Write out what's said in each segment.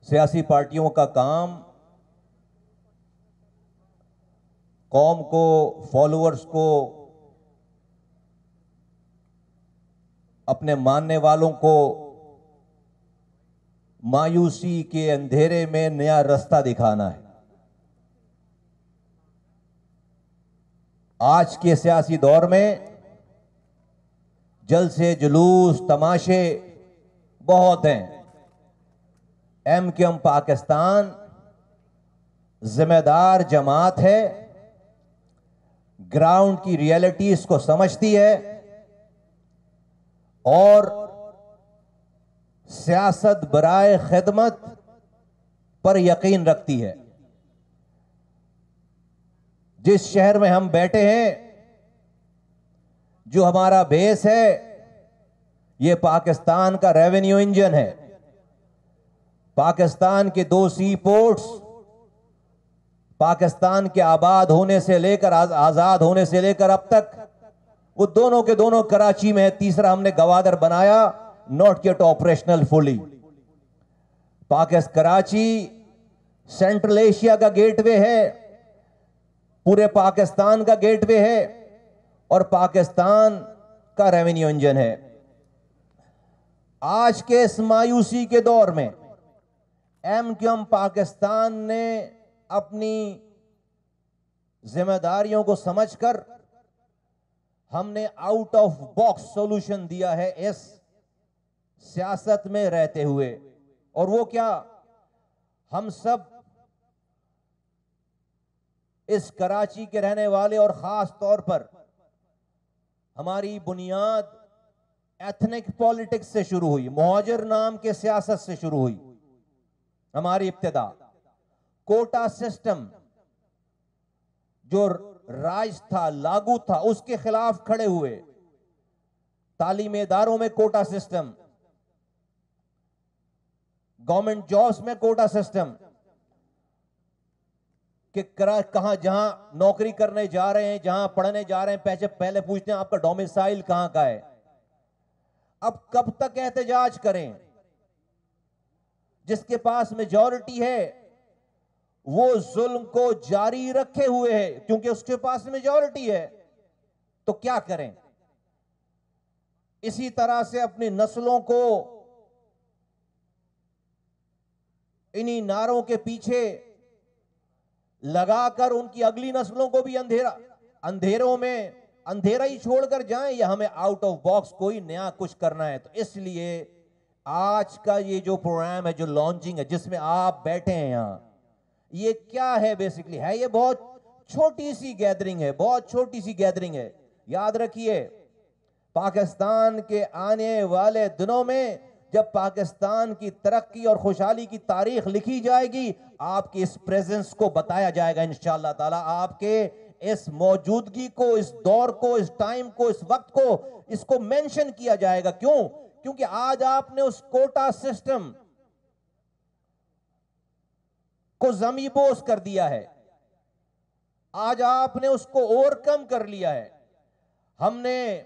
سیاسی پارٹیوں کا کام قوم کو، فالوورز کو، اپنے ماننے والوں کو مایوسی کے اندھیرے میں نیا رستہ دکھانا ہے۔ آج کے سیاسی دور میں جلسے، جلوس، تماشے بہت ہیں۔ ایم کیو ایم پاکستان ذمہ دار جماعت ہے، گراؤنڈ کی ریئلٹیز کو سمجھتی ہے اور سیاست برائے خدمت پر یقین رکھتی ہے۔ جس شہر میں ہم بیٹھے ہیں، جو ہمارا بیس ہے، یہ پاکستان کا ریونیو انجن ہے۔ پاکستان کے 2 سی پورٹس، پاکستان کے آباد ہونے سے لے کر آزاد ہونے سے لے کر اب تک، وہ دونوں کے دونوں کراچی میں ہے۔ تیسرا ہم نے گوادر بنایا، not yet operational fully. Karachi central Asia کا گیٹ وے ہے، پورے پاکستان کا گیٹ وے ہے اور پاکستان کا ریونیو انجن ہے۔ آج کے اس مایوسی کے دور میں ایم کیو ایم پاکستان نے اپنی ذمہ داریوں کو سمجھ کر ہم نے آؤٹ آف باکس سولوشن دیا ہے اس سیاست میں رہتے ہوئے۔ اور وہ کیا؟ ہم سب اس کراچی کے رہنے والے اور خاص طور پر ہماری بنیاد ایتھنک پالیٹکس سے شروع ہوئی، مہاجر نام کے سیاست سے شروع ہوئی ہماری ابتدا۔ کوٹا سسٹم جو راج تھا، لاگو تھا، اس کے خلاف کھڑے ہوئے۔ تعلیمی اداروں میں کوٹا سسٹم، گورنمنٹ جابس میں کوٹا سسٹم، کہ کہاں جہاں نوکری کرنے جا رہے ہیں، جہاں پڑھنے جا رہے ہیں، پہلے پوچھتے ہیں آپ کا ڈومیسائل کہاں کا ہے۔ اب کب تک احتجاج کریں؟ جس کے پاس میجورٹی ہے وہ ظلم کو جاری رکھے ہوئے ہے، کیونکہ اس کے پاس میجورٹی ہے، تو کیا کریں؟ اسی طرح سے اپنی نسلوں کو انہی نعروں کے پیچھے لگا کر ان کی اگلی نسلوں کو بھی اندھیروں میں اندھیرا ہی چھوڑ کر جائیں، یا ہمیں آؤٹ آف باکس کوئی نیا کچھ کرنا ہے؟ تو اس لیے آج کا یہ جو پروگرام ہے، جو لانچنگ ہے، جس میں آپ بیٹھے ہیں یہاں، یہ کیا ہے؟ بیسیکلی ہے یہ بہت چھوٹی سی گیدرنگ ہے، بہت چھوٹی سی گیدرنگ ہے۔ یاد رکھیے، پاکستان کے آنے والے دنوں میں جب پاکستان کی ترقی اور خوشحالی کی تاریخ لکھی جائے گی، آپ کی اس پریزنس کو بتایا جائے گا انشاءاللہ تعالی۔ آپ کے اس موجودگی کو، اس دور کو، اس ٹائم کو، اس وقت کو، اس کو مینشن کیا جائے گا۔ کیوں؟ کیونکہ آج آپ نے اس کوٹا سسٹم کو زمیں بوس کر دیا ہے، آج آپ نے اس کو اوورکم کر لیا ہے۔ ہم نے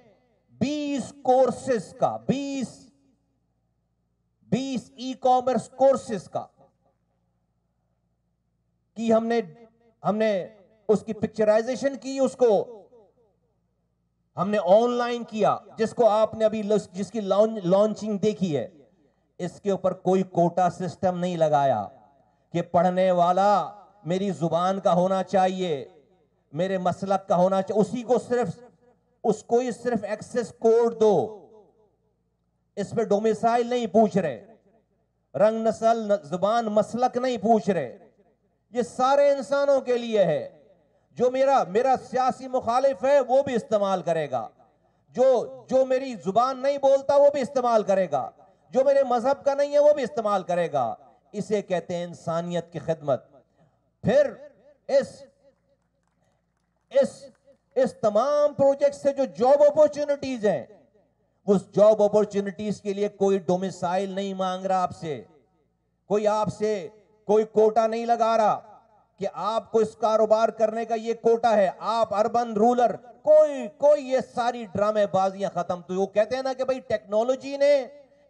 20 کورسز کا، 20 ای کامرس کورسز کا کی ہم نے اس کی پکچرائزیشن کی، اس کو ہم نے آن لائن کیا، جس کو آپ نے ابھی جس کی لانچنگ دیکھی ہے۔ اس کے اوپر کوئی کوٹا سسٹم نہیں لگایا کہ پڑھنے والا میری زبان کا ہونا چاہیے، میرے مسلک کا ہونا چاہیے، اس کو ہی صرف ایکسس کوڈ دو۔ اس پہ ڈومیسائل نہیں پوچھ رہے، رنگ، نسل، زبان، مسلک نہیں پوچھ رہے۔ یہ سارے انسانوں کے لیے ہے۔ جو میرا سیاسی مخالف ہے وہ بھی استعمال کرے گا، جو میری زبان نہیں بولتا وہ بھی استعمال کرے گا، جو میرے مذہب کا نہیں ہے وہ بھی استعمال کرے گا۔ اسے کہتے ہیں انسانیت کی خدمت۔ پھر اس تمام پروجیکٹ سے جو جاب اپورچنٹیز ہیں، اس جاب اپورچنٹیز کے لیے کوئی ڈومیسائل نہیں مانگ رہا آپ سے، کوئی کوٹا نہیں لگا رہا کہ آپ کو اس کاروبار کرنے کا یہ کوٹا ہے، آپ اربن رولر، کوئی یہ ساری ڈرامے بازیاں ختم۔ تو وہ کہتے ہیں نا کہ بھئی ٹیکنالوجی نے،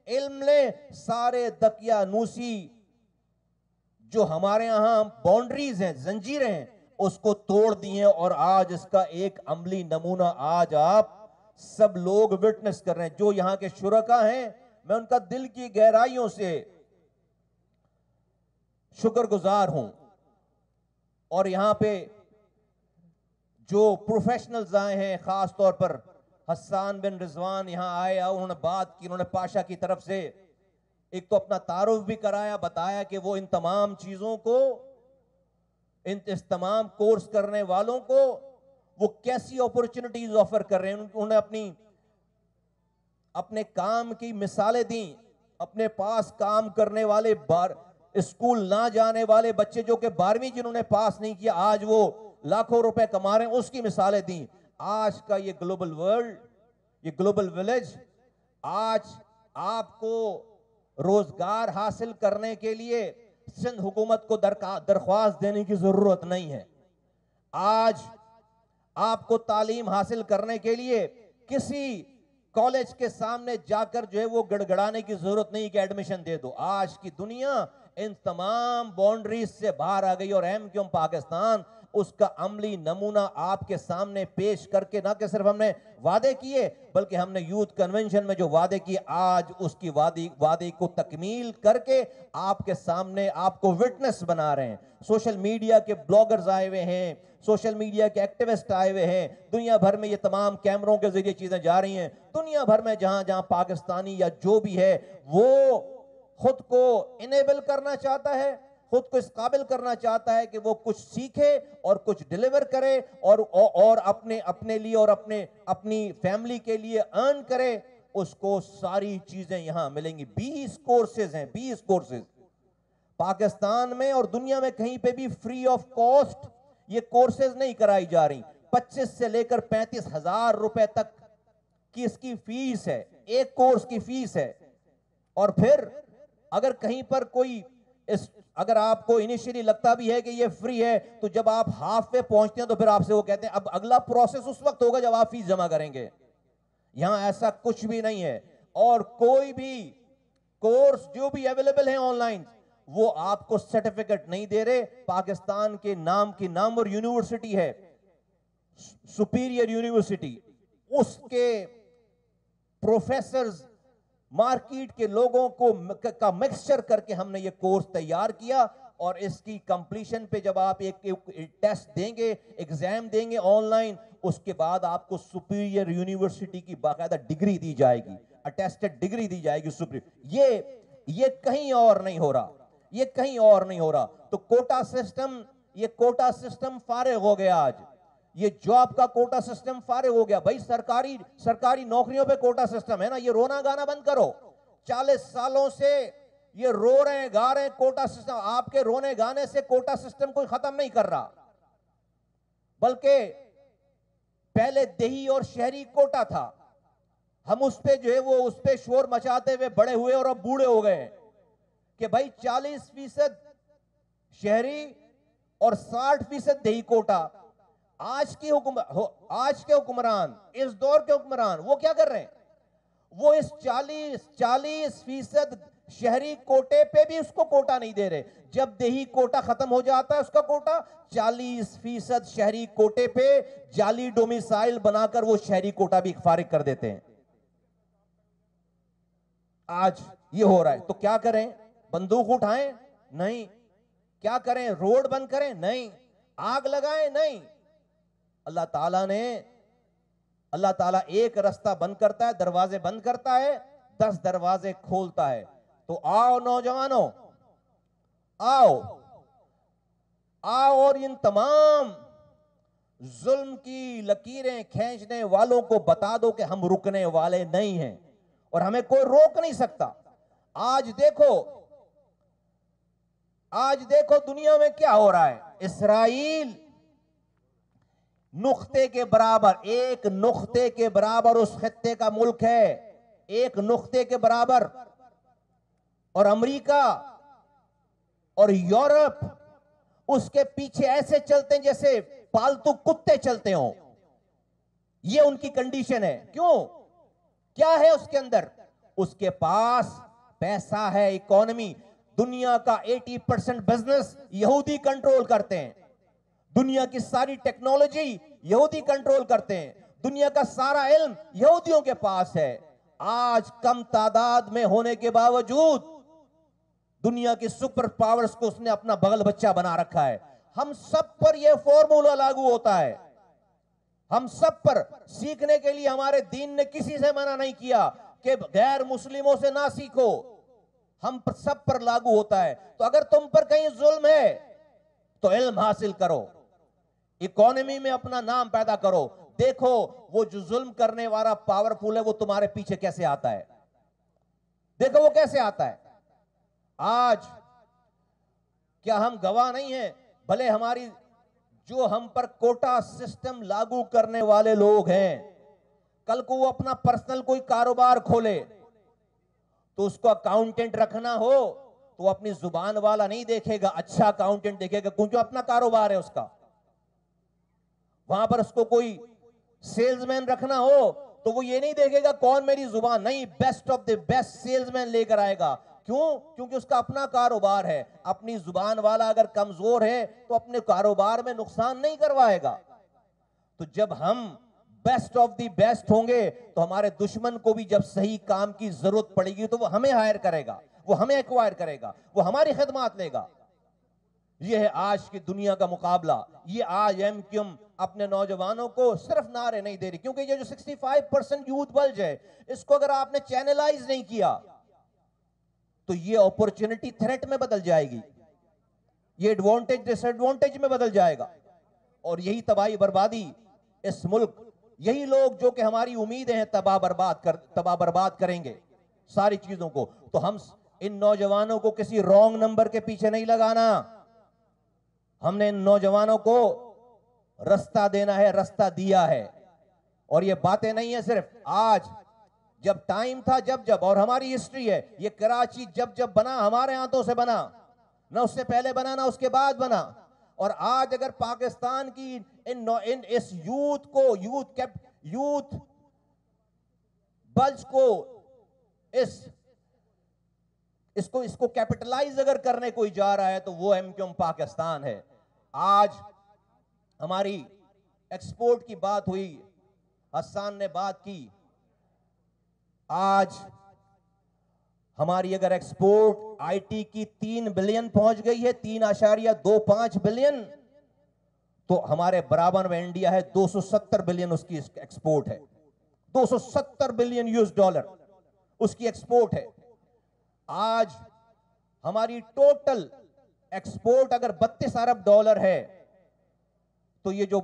علم نے سارے دقیانوسی جو ہمارے یہاں باؤنڈریز ہیں، زنجیریں ہیں، اس کو توڑ دی ہیں، اور آج اس کا ایک عملی نمونہ آج آپ سب لوگ وٹنس کر رہے ہیں۔ جو یہاں کے شرکاء ہیں، میں ان کا دل کی گہرائیوں سے شکر گزار ہوں، اور یہاں پہ جو پروفیشنلز آئے ہیں، خاص طور پر حسان بن رضوان یہاں آئے، انہوں نے بات کی، انہوں نے پاشا کی طرف سے ایک تو اپنا تعارف بھی کرایا، بتایا کہ وہ ان تمام چیزوں کو، اس تمام کورس کرنے والوں کو وہ کیسی اپورچنٹیز آفر کر رہے ہیں۔ انہوں نے اپنے کام کی مثالیں دیں، اپنے پاس کام کرنے والے اسکول نہ جانے والے بچے جو کہ 12ویں جنہوں نے پاس نہیں کیا، آج وہ لاکھوں روپے کما رہے ہیں، اس کی مثالیں دیں۔ آج کا یہ گلوبل ورلڈ، یہ گلوبل ولیج، آج آپ کو روزگار حاصل کرنے کے لیے سندھ حکومت کو درخواست دینے کی ضرورت نہیں ہے۔ آج آپ کو تعلیم حاصل کرنے کے لیے کسی کالج کے سامنے جا کر جو ہے وہ گڑگڑانے کی ضرورت نہیں کہ ایڈمیشن دے دو۔ آج کی دنیا ان تمام باؤنڈریز سے باہر آ گئی، اور ایم کیوں پاکستان اس کا عملی نمونہ آپ کے سامنے پیش کر کے، نہ کہ صرف ہم نے وعدے کیے بلکہ ہم نے یوتھ کنونشن میں جو وعدے کیے، آج اس کی وعدے کو تکمیل کر کے آپ کے سامنے آپ کو وٹنس بنا رہے ہیں۔ سوشل میڈیا کے بلاگرز آئے ہوئے ہیں، سوشل میڈیا کے ایکٹیوسٹ آئے ہوئے ہیں، دنیا بھر میں یہ تمام کیمروں کے ذریعے چیزیں جا رہی ہیں۔ دنیا بھر میں جہاں جہاں پاکستانی یا جو بھی ہے وہ خود کو انیبل کرنا چاہتا ہے، خود کو اس قابل کرنا چاہتا ہے کہ وہ کچھ سیکھے اور کچھ ڈیلیور کرے، اور اپنے لیے اور اپنی فیملی کے لیے ارن کرے، اس کو ساری چیزیں یہاں ملیں گی۔ 20 کورسز ہیں، 20 کورسز پاکستان میں اور دنیا میں کہیں پہ بھی فری آف کاسٹ یہ کورسز نہیں کرائی جا رہی۔ 25 سے لے کر 35,000 روپے تک کی اس کی فیس ہے، ایک کورس کی فیس ہے۔ اور پھر اگر کہیں پر اگر آپ کو انیشیلی لگتا بھی ہے کہ یہ فری ہے، تو جب آپ ہاف پہ پہنچتے ہیں تو پھر آپ سے وہ کہتے ہیں اب اگلا پروسیس اس وقت ہوگا جب آپ فیس جمع کریں گے۔ یہاں ایسا کچھ بھی نہیں ہے، اور کوئی بھی کورس جو بھی اویلیبل ہیں آن لائن وہ آپ کو سرٹیفکیٹ نہیں دے رہے۔ پاکستان کے نام کی نامور یونیورسٹی ہے سپیریئر یونیورسٹی، اس کے پروفیسرز مارکیٹ کے لوگوں کا مکسچر کر کے ہم نے یہ کورس تیار کیا، اور اس کی کمپلیشن پہ جب آپ ایک ٹیسٹ دیں گے، ایگزام دیں گے آن لائن، اس کے بعد آپ کو سپیریئر یونیورسٹی کی باقاعدہ ڈگری دی جائے گی، اٹیسٹڈ ڈگری دی جائے گی سپیریئر۔ یہ کہیں اور نہیں ہو رہا، یہ کہیں اور نہیں ہو رہا۔ تو کوٹا سسٹم فارغ ہو گیا، آج یہ جاب کا کوٹا سسٹم فارغ ہو گیا۔ بھائی سرکاری نوکریوں پہ کوٹا سسٹم ہے نا، یہ رونا گانا بند کرو۔ 40 سالوں سے یہ رو رہے ہیں، گا رہے ہیں کوٹا سسٹم۔ آپ کے رونے گانے سے کوٹا سسٹم کوئی ختم نہیں کر رہا، بلکہ پہلے دیہی اور شہری کوٹا تھا، ہم اس پہ جو ہے وہ اس پہ شور مچاتے ہوئے بڑے ہوئے اور اب بوڑھے ہو گئے کہ بھائی 40% شہری اور 60% دیہی کوٹا۔ آج کے حکمران، اس دور کے حکمران وہ کیا کر رہے ہیں؟ وہ اس 40% شہری کوٹے پہ بھی اس کو کوٹا نہیں دے رہے۔ جب دیہی کوٹا ختم ہو جاتا ہے اس کا کوٹا، 40% شہری کوٹے پہ جعلی ڈومیسائل بنا کر وہ شہری کوٹا بھی فارغ کر دیتے ہیں۔ آج یہ ہو رہا ہے، تو کیا کریں؟ بندوق اٹھائیں؟ نہیں۔ کیا کریں؟ روڈ بند کریں؟ نہیں۔ آگ لگائیں؟ نہیں۔ اللہ تعالیٰ ایک رستہ بند کرتا ہے، دروازے بند کرتا ہے، 10 دروازے کھولتا ہے۔ تو آؤ نوجوانوں، آؤ اور ان تمام ظلم کی لکیریں کھینچنے والوں کو بتا دو کہ ہم رکنے والے نہیں ہیں، اور ہمیں کوئی روک نہیں سکتا۔ آج دیکھو دنیا میں کیا ہو رہا ہے۔ اسرائیل نقطے کے برابر، ایک نقطے کے برابر اس خطے کا ملک ہے، ایک نقطے کے برابر، اور امریکہ اور یورپ اس کے پیچھے ایسے چلتے ہیں جیسے پالتو کتے چلتے ہوں۔ یہ ان کی کنڈیشن ہے۔ کیوں؟ کیا ہے اس کے اندر؟ اس کے پاس پیسہ ہے، اکانومی۔ دنیا کا 80% بزنس یہودی کنٹرول کرتے ہیں, دنیا کی ساری ٹیکنالوجی یہودی کنٹرول کرتے ہیں, دنیا کا سارا علم یہودیوں کے پاس ہے. آج کم تعداد میں ہونے کے باوجود دنیا کی سپر پاورز کو اس نے اپنا بغل بچہ بنا رکھا ہے. ہم سب پر یہ فارمولا لاگو ہوتا ہے, ہم سب پر. سیکھنے کے لیے ہمارے دین نے کسی سے منع نہیں کیا کہ غیر مسلموں سے نہ سیکھو, ہم پر سب پر لاگو ہوتا ہے. تو اگر تم پر کہیں ظلم ہے تو علم حاصل کرو, اکانومی میں اپنا نام پیدا کرو. دیکھو وہ جو ظلم کرنے والا پاورفل ہے وہ تمہارے پیچھے کیسے آتا ہے, دیکھو وہ کیسے آتا ہے. آج کیا ہم گواہ نہیں ہیں؟ بھلے ہماری جو ہم پر کوٹا سسٹم لاگو کرنے والے لوگ ہیں, کل کو وہ اپنا پرسنل کوئی کاروبار کھولے تو اس کو اکاؤنٹنٹ رکھنا ہو تو وہ اپنی زبان والا نہیں دیکھے گا, اچھا اکاؤنٹنٹ دیکھے گا, کیونکہ اپنا کاروبار ہے اس کا. وہاں پر اس کو کوئی سیلز مین رکھنا ہو تو وہ یہ نہیں دیکھے گا کون میری زبان, نہیں, best of the best salesman لے کر آئے گا. کیوں؟ کیونکہ اس کا اپنا کاروبار ہے. اپنی زبان والا اگر کمزور ہے تو اپنے کاروبار میں نقصان نہیں کروائے گا. تو جب ہم بیسٹ آف دی بیسٹ ہوں گے تو ہمارے دشمن کو بھی جب صحیح کام کی ضرورت پڑے گی تو وہ ہمیں ہائر کرے گا, وہ ہمیں ایکوائر کرے گا, وہ ہماری خدمات لے گا. یہ ہے آج کی دنیا کا مقابلہ. یہ آج ایم کیو ایم اپنے نوجوانوں کو صرف نعرے نہیں دے رہی, کیونکہ یہ جو 65% یوتھ بلج ہے اس کو اگر آپ نے چینلائز نہیں کیا تو یہ اپورچونٹی تھریٹ میں بدل جائے گی, یہ ایڈوانٹیج ڈس ایڈوانٹیج میں بدل جائے گا, اور یہی تباہی بربادی اس ملک, یہی لوگ جو کہ ہماری امیدیں ہیں تباہ برباد کریں گے ساری چیزوں کو. تو ہم ان نوجوانوں کو کسی رونگ نمبر کے پیچھے نہیں لگانا, ہم نے ان نوجوانوں کو رستہ دینا ہے, رستہ دیا ہے. اور یہ باتیں نہیں ہیں صرف آج, جب ٹائم تھا جب اور ہماری ہسٹری ہے, یہ کراچی جب بنا ہمارے ہاتھوں سے بنا, نہ اس سے پہلے بنا نہ اس کے بعد بنا. اور آج اگر پاکستان کی اس یوتھ بلج کو اس کو کیپٹلائز اگر کرنے کوئی جا رہا ہے تو وہ ایم کیو ایم پاکستان ہے. آج ہماری ایکسپورٹ کی بات ہوئی, حسان نے بات کی, آج ہماری اگر ایکسپورٹ آئی ٹی کی 3 بلین پہنچ گئی ہے, 3.25 بلین, تو ہمارے برابر میں انڈیا ہے 270 بلین اس کی ایکسپورٹ ہے, 270 بلین یوز ڈالر اس کی ایکسپورٹ ہے. آج ہماری ٹوٹل ایکسپورٹ اگر 32 ارب ڈالر ہے تو یہ جو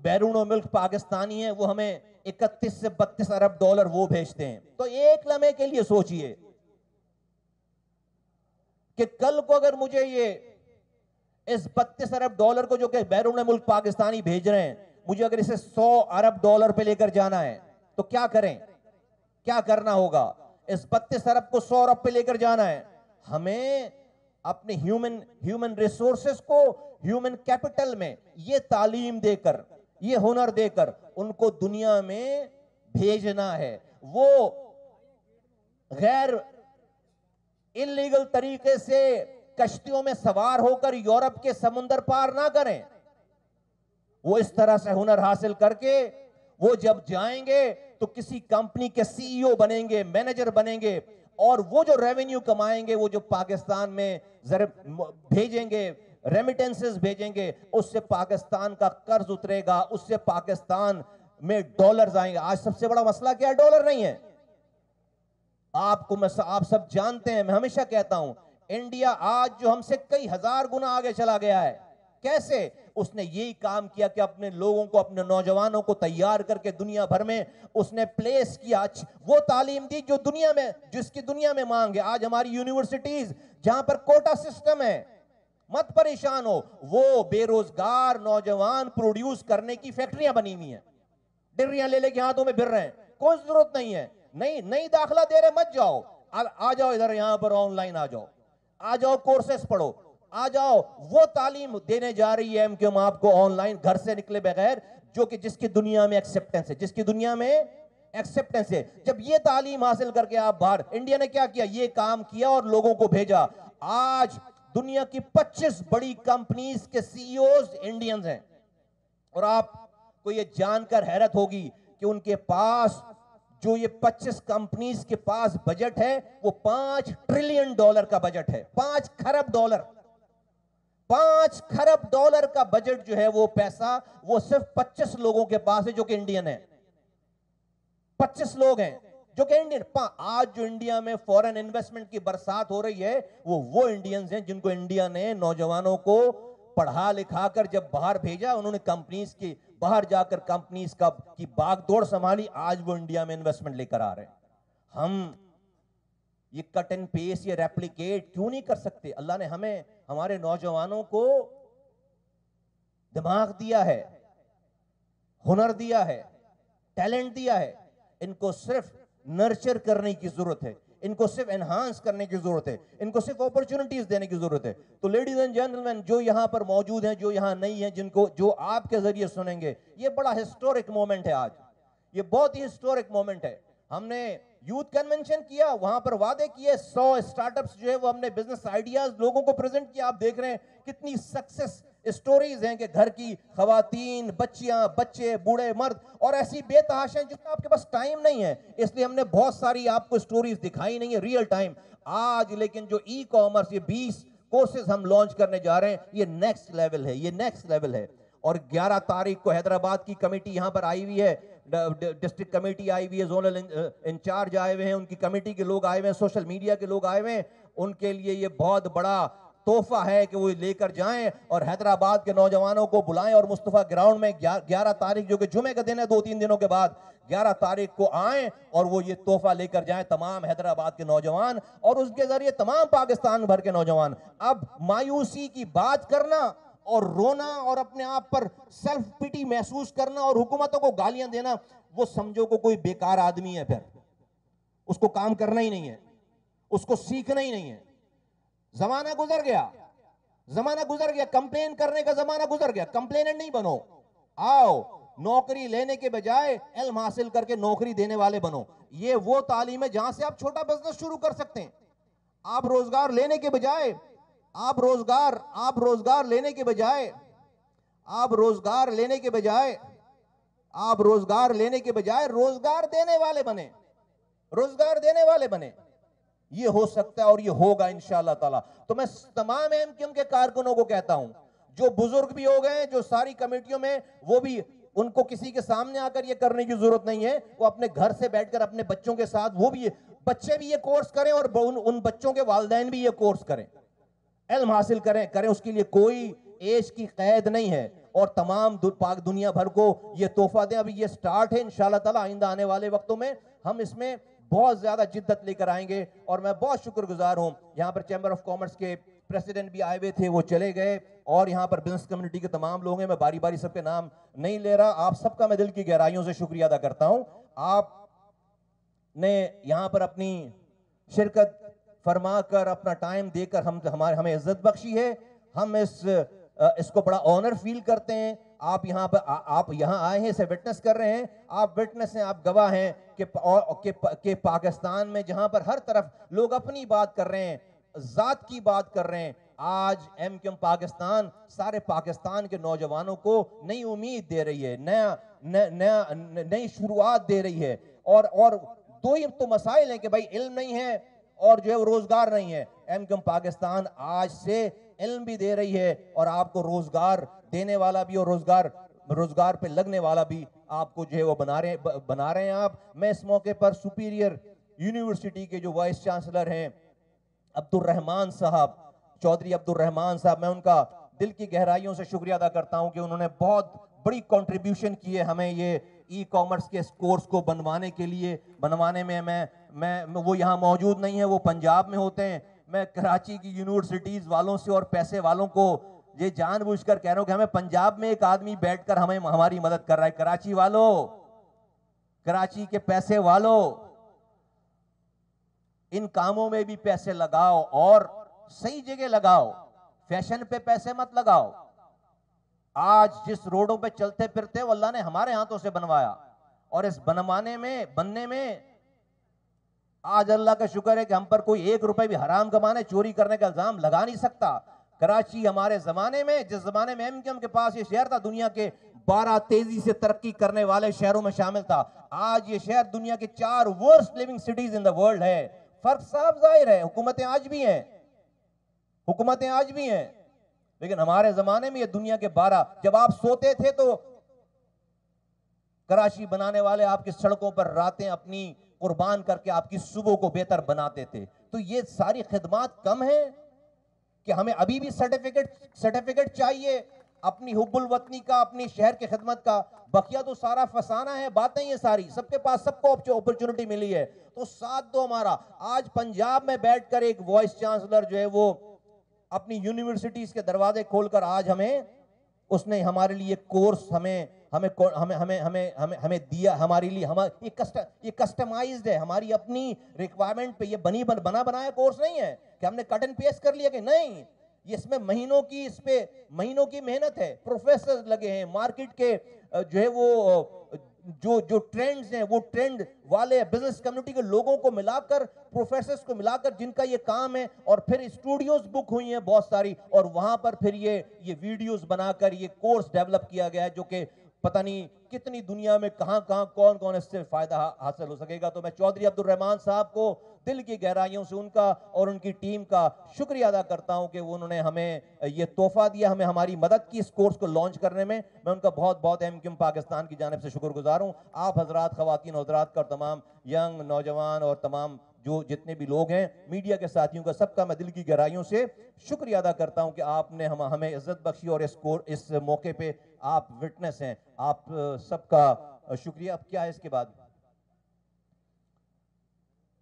بیرون ملک پاکستانی ہیں وہ ہمیں 31 سے 32 ارب ڈالر وہ بھیجتے ہیں. تو ایک لمحے کے لیے سوچئے کہ کل کو اگر مجھے یہ اس 32 ارب ڈالر کو جو کہ بیرون ملک پاکستانی بھیج رہے ہیں, مجھے اگر اسے 100 ارب ڈالر پہ لے کر جانا ہے تو کیا کریں, کیا کرنا ہوگا؟ اس 32 ارب کو 100 ارب پہ لے کر جانا ہے. ہمیں اپنے ہیومن ریسورسز کو ہیومن کیپٹل میں یہ تعلیم دے کر, یہ ہنر دے کر ان کو دنیا میں بھیجنا ہے. وہ غیر انلیگل طریقے سے کشتیوں میں سوار ہو کر یورپ کے سمندر پار نہ کریں, وہ اس طرح سے ہنر حاصل کر کے وہ جب جائیں گے تو کسی کمپنی کے سی ای او بنیں گے, مینیجر بنیں گے, اور وہ جو ریونیو کمائیں گے, وہ جو پاکستان میں بھیجیں گے, ریمیٹنسز بھیجیں گے, اس سے پاکستان کا قرض اترے گا, اس سے پاکستان میں ڈالرز آئیں گے. آج سب سے بڑا مسئلہ کیا ہے؟ ڈالر نہیں ہے. آپ سب جانتے ہیں, میں ہمیشہ کہتا ہوں, انڈیا آج جو ہم سے کئی ہزار گنا آگے چلا گیا ہے. کیسے؟ اس نے یہی کام کیا کہ اپنے لوگوں کو, اپنے نوجوانوں کو تیار کر کے دنیا بھر میں اس نے پلیس کیا, وہ تعلیم دی جو دنیا میں, جس کی دنیا میں مانگ ہے. آج ہماری یونیورسٹیز جہاں پر کوٹا سسٹم ہے, مت پریشان ہو, وہ بے روزگار نوجوان پروڈیوس کرنے کی فیکٹریاں بنی ہوئی ہیں, ڈگریاں لے کے ہاتھوں میں پھر رہے ہیں, کوئی ضرورت نہیں ہے. نہیں داخلہ دے رہے مت جاؤ, آ جاؤ ادھر, یہاں پر آن لائن آ جاؤ کورسز پڑھو, آ جاؤ. وہ تعلیم دینے جا رہی ہے ایم کیو ایم آپ کو آن لائن, گھر سے نکلے بغیر, جو کہ جس کی دنیا میں ایکسپٹنس ہے, جس کی دنیا میں ایکسپٹنس ہے. جب یہ تعلیم حاصل کر کے آپ باہر, انڈیا نے کیا کیا, یہ کام کیا اور لوگوں کو بھیجا. آج دنیا کی 25 بڑی کمپنیز کے سی ای اوز انڈینز ہیں، اور آپ کو یہ جان کر حیرت ہوگی کہ ان کے پاس جو یہ 25 کمپنیز کے پاس بجٹ ہے وہ $5 ٹریلین کا بجٹ ہے، $5 کھرب 5 کھرب ڈالر کا بجٹ جو ہے وہ پیسہ وہ صرف 25 لوگوں کے پاس ہے جو کہ انڈین ہیں، 25 لوگ ہیں جو کہ انڈین. آج جو انڈیا میں فورن انویسٹمنٹ کی برسات ہو رہی ہے وہ انڈینز ہیں جن کو انڈیا نے نوجوانوں کو پڑھا لکھا کر جب باہر بھیجا، انہوں نے کمپنیز کی باہر جا کر کمپنیز کی باغ دوڑ سنبھالی، آج وہ انڈیا میں انویسٹمنٹ لے کر آ رہے ہیں. ہم یہ کٹ اینڈ پیس یہ ریپلیکیٹ کیوں نہیں کر سکتے؟ اللہ نے ہمیں ہمارے نوجوانوں کو دماغ دیا ہے، ہنر دیا ہے، ٹیلنٹ دیا ہے، ان کو صرف نرچر کرنے کی ضرورت ہے، ان کو صرف انہانس کرنے کی ضرورت ہے، ان کو صرف اپرچونٹیز دینے کی ضرورت ہے. تو لیڈیز اینڈ جنٹلمین جو یہاں پر موجود ہیں، جو یہاں نہیں ہیں، جو آپ کے ذریعے سنیں گے، یہ بڑا ہسٹورک مومنٹ ہے. آج یہ بہت ہی ہسٹورک مومنٹ ہے. ہم نے یوتھ کنونشن کیا، وہاں پر وعدے کیے، 100 اسٹارٹ اپس جو ہے وہ ہم نے بزنس آئیڈیاز لوگوں کو پریزنٹ کیا. آپ دیکھ رہے ہیں کتنی سکسس اسٹوریز ہیں کہ گھر کی خواتین، بچیاں، بچے، بوڑھے، مرد اور ایسی بے تحاشا ہیں جس میں آپ کے پاس ٹائم نہیں ہے، اس لیے ہم نے بہت ساری آپ کو اسٹوریز دکھائی نہیں ہے ریئل ٹائم. آج لیکن جو ای کامرس، یہ 20 کورسز ہم لانچ کرنے جا رہے ہیں، یہ نیکسٹ لیول ہے، یہ نیکسٹ لیول ہے. اور 11 تاریخ کو حیدرآباد کی کمیٹی یہاں پر آئی ہوئی ہے، ڈسٹرکٹ کمیٹی آئی ہوئی ہے، زونل انچارج آئے ہوئے ہیں، ان کی کمیٹی کے لوگ آئے ہوئے ہیں، سوشل میڈیا کے لوگ آئے ہوئے ہیں. ان کے لیے یہ بہت بڑا تحفہ ہے کہ وہ لے کر جائیں اور حیدرآباد کے نوجوانوں کو بلائیں اور مصطفیٰ گراؤنڈ میں 11 تاریخ جو کہ جمعے کا دن ہے، 2-3 دنوں کے بعد 11 تاریخ کو آئیں اور وہ یہ تحفہ لے کر جائیں تمام حیدرآباد کے نوجوان اور اس کے ذریعے تمام پاکستان بھر کے نوجوان. اب مایوسی کی بات کرنا اور رونا اور اپنے آپ پر سیلف پیٹی محسوس کرنا اور حکومتوں کو گالیاں دینا، وہ سمجھو کو کوئی بیکار آدمی ہے، پھر اس کو کام کرنا ہی نہیں ہے، اس کو سیکھنا ہی نہیں ہے. زمانہ گزر گیا، زمانہ گزر گیا، کمپلین کرنے کا زمانہ گزر گیا. کمپلیننٹ نہیں بنو، آؤ نوکری لینے کے بجائے علم حاصل کر کے نوکری دینے والے بنو. یہ وہ تعلیم ہے جہاں سے آپ چھوٹا بزنس شروع کر سکتے ہیں. آپ روزگار لینے کے بجائے روزگار لینے کے بجائے روزگار دینے والے بنے. یہ ہو سکتا ہے اور یہ ہوگا انشاءاللہ تعالی. تو میں تمام ایم کیو ایم کے کارکنوں کو کہتا ہوں، جو بزرگ بھی ہو گئے جو ساری کمیٹیوں میں، وہ بھی ان کو کسی کے سامنے آ کر یہ کرنے کی ضرورت نہیں ہے. وہ اپنے گھر سے بیٹھ کر اپنے بچوں کے ساتھ، وہ بھی بچے بھی یہ کورس کریں اور ان بچوں کے والدین بھی یہ کورس کریں، علم حاصل کریں. اس کے لیے کوئی ایج کی قید نہیں ہے اور تمام پاک دنیا بھر کو یہ تحفہ دیں. ابھی یہ سٹارٹ ہے، انشاءاللہ تعالی آئندہ آنے والے وقتوں میں ہم اس میں بہت زیادہ جدت لے کر آئیں گے. اور میں بہت شکر گزار ہوں، یہاں پر چیمبر آف کامرس کے پریزیڈنٹ بھی آئے ہوئے تھے، وہ چلے گئے، اور یہاں پر بزنس کمیونٹی کے تمام لوگ ہیں. میں باری باری سب کے نام نہیں لے رہا، آپ سب کا میں دل کی گہرائیوں سے شکریہ ادا کرتا ہوں. آپ نے یہاں پر اپنی شرکت فرما کر، اپنا ٹائم دے کر ہمیں عزت بخشی ہے. ہم اس کو بڑا آنر فیل کرتے ہیں. آپ یہاں آئے ہیں، اسے وٹنس کر رہے ہیں. آپ وٹنس ہیں، آپ گواہ ہیں کہ پاکستان میں جہاں پر ہر طرف لوگ اپنی بات کر رہے ہیں، ذات کی بات کر رہے ہیں، آج ایم کیو ایم پاکستان سارے پاکستان کے نوجوانوں کو نئی امید دے رہی ہے، نئی شروعات دے رہی ہے. اور دو ہی تو مسائل ہیں کہ بھائی علم نہیں ہے اور جو ہے روزگار نہیں ہے. ایم کیو ایم پاکستان آج سے علم بھی دے رہی ہے اور آپ کو روزگار دینے والا بھی اور روزگار پہ لگنے والا بھی آپ کو جو ہے وہ بنا رہے ہیں آپ. میں اس موقع پر سپیریئر یونیورسٹی کے جو وائس چانسلر ہیں چودھری عبد الرحمان صاحب، میں ان کا دل کی گہرائیوں سے شکریہ ادا کرتا ہوں کہ انہوں نے بہت بڑی کنٹریبیوشن کی ہے ہمیں یہ ای کامرس کے کورس کو بنوانے میں وہ یہاں موجود نہیں ہے، وہ پنجاب میں ہوتے ہیں. میں کراچی کی یونیورسٹیز والوں سے اور پیسے والوں کو یہ جان بوجھ کر کہہ رہا ہوں کہ ہمیں پنجاب میں ایک آدمی بیٹھ کر ہماری مدد کر رہا ہے. کراچی والوں، کراچی کے پیسے والوں، ان کاموں میں بھی پیسے لگاؤ اور صحیح جگہ لگاؤ، فیشن پہ پیسے مت لگاؤ. آج جس روڈوں پہ چلتے پھرتے وہ اللہ نے ہمارے ہاتھوں سے بنوایا، اور اس بننے میں آج اللہ کا شکر ہے کہ ہم پر کوئی 1 روپے بھی حرام کمانے چوری کرنے کا الزام لگا نہیں سکتا. کراچی ہمارے زمانے میں، جس زمانے میں ایم کیو ایم کے پاس یہ شہر تھا، دنیا کے 12 تیزی سے ترقی کرنے والے شہروں میں شامل تھا. آج یہ شہر دنیا کے 4 worst living cities in the world ہے. فرق صاف ظاہر ہے. حکومتیں آج بھی ہیں، لیکن ہمارے زمانے میں یہ دنیا کے 12. جب آپ سوتے تھے تو کراچی بنانے والے آپ کی سڑکوں پر راتیں اپنی قربان کر کے آپ کی صبح کو بہتر بناتے تھے. تو یہ ساری خدمات کم ہیں کہ ہمیں ابھی بھی سرٹیفکیٹ چاہیے اپنی حب الوطنی کا، اپنی شہر کی خدمت کا؟ بقیہ تو سارا فسانہ ہے، باتیں یہ ساری. سب کے پاس سب کو اپرچونٹی ملی ہے، تو ساتھ دو ہمارا. آج پنجاب میں بیٹھ کر ایک وائس چانسلر جو ہے وہ اپنی یونیورسٹیز کے دروازے کھول کر آج اس نے ہمارے لیے کورس ہمیں دیا. ہمارے لیے یہ کسٹمائزڈ ہے ہماری اپنی ریکوائرمنٹ پہ. یہ بنا بنایا کورس نہیں ہے کہ ہم نے کٹ اینڈ پیسٹ کر لیا کہ نہیں. یہ اس میں مہینوں کی محنت ہے. پروفیسر لگے ہیں مارکیٹ کے جو ہے وہ جو ٹرینڈز ہیں، وہ ٹرینڈ والے بزنس کمیونٹی کے لوگوں کو ملا کر، پروفیسرز کو ملا کر، جن کا یہ کام ہے. اور پھر اسٹوڈیوز بک ہوئی ہیں بہت ساری، اور وہاں پر پھر یہ ویڈیوز بنا کر یہ کورس ڈیولپ کیا گیا ہے، جو کہ پتہ نہیں کتنی دنیا میں کہاں کون اس سے فائدہ حاصل ہو سکے گا. تو میں چودھری عبد الرحمان صاحب کو دل کی گہرائیوں سے ان کا اور ان کی ٹیم کا شکریہ ادا کرتا ہوں کہ انہوں نے ہمیں یہ تحفہ دیا، ہمیں ہماری مدد کی اس کورس کو لانچ کرنے میں. میں ان کا بہت بہت ایم کیو ایم پاکستان کی جانب سے شکر گزار ہوں. آپ حضرات، خواتین حضرات کا، اور تمام ینگ نوجوان اور تمام جو جتنے بھی لوگ ہیں میڈیا کے ساتھیوں کا، سب کا میں دل کی گہرائیوں سے شکریہ ادا کرتا ہوں کہ آپ نے ہمیں عزت بخشی، اور اس موقع پہ آپ وٹنس ہیں. آپ سب کا شکریہ. اب کیا ہے اس کے بعد؟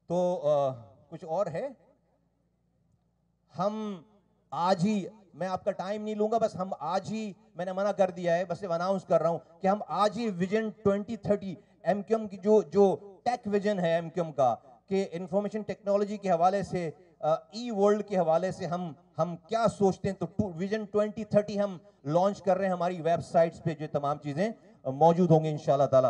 تو کچھ اور ہے. ہم آج ہی، میں آپ کا ٹائم نہیں لوں گا، بس ہم آج ہی، میں نے منع کر دیا ہے، بس اناؤنس کر رہا ہوں کہ ہم آج ہی ویژن 2030 ایم کیو ایم کی جو ٹیک ویژن ہے ایم کیو ایم کا، کہ انفارمیشن ٹیکنالوجی کے حوالے سے، ای ورلڈ کے حوالے سے ہم کیا سوچتے ہیں، تو ویژن 2030 ہم لانچ کر رہے ہیں. ہماری ویب سائٹس پہ جو تمام چیزیں موجود ہوں گی انشاءاللہ تعالی.